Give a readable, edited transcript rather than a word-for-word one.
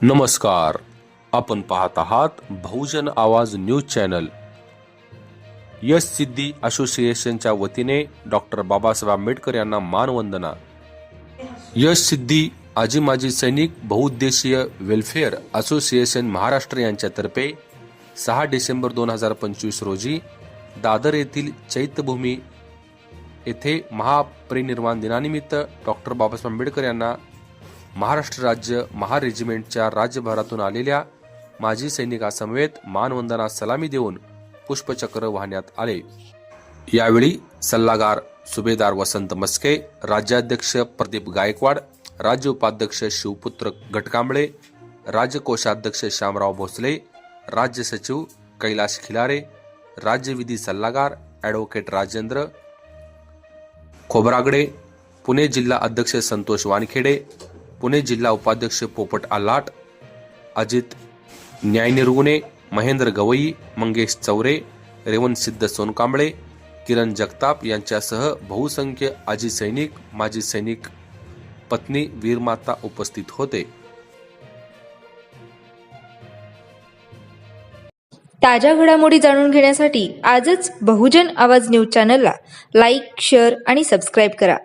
नमस्कार. आपण पाहत आहात बहुजन आवाज न्यूज चॅनल. यश सिद्धी असोसिएशनच्या वतीने डॉक्टर बाबासाहेब आंबेडकर यांना मानवंदना. यश सिद्धी आजी माजी सैनिक बहुउद्देशीय वेलफेअर असोसिएशन महाराष्ट्र यांच्यातर्फे 6 डिसेंबर 2025 रोजी दादर येथील चैत्यभूमी येथे महापरिनिर्वाण दिनानिमित्त डॉक्टर बाबासाहेब आंबेडकर यांना महाराष्ट्र राज्य महार रेजिमेंटच्या राज्यभरातून आलेल्या माजी सैनिकांसमवेत मानवंदना सलामी देऊन पुष्पचक्र वाहण्यात आले. यावेळी सल्लागार सुभेदार वसंत मस्के, राज्याध्यक्ष प्रदीप गायकवाड, राज्य उपाध्यक्ष शिवपुत्र घटकांबळे, राज्य कोषाध्यक्ष श्यामराव भोसले, राज्य सचिव कैलाश खिलारे, राज्य विधी सल्लागार ॲडव्होकेट राजेंद्र खोब्रागडे, पुणे जिल्हा अध्यक्ष संतोष वानखेडे, पुणे जिल्हा उपाध्यक्ष पोपट आल्हाट, अजित न्यायनिर्गुणे, महेंद्र गवई, मंगेश चौरे, रेवंत सिद्ध सोनकांबळे, किरण जगताप यांच्यासह बहुसंख्य आजी सैनिक, माजी सैनिक, पत्नी वीरमाता उपस्थित होते. ताज्या घडामोडी जाणून घेण्यासाठी आजच बहुजन आवाज न्यूज चॅनलला लाईक, शेअर आणि सबस्क्राईब करा.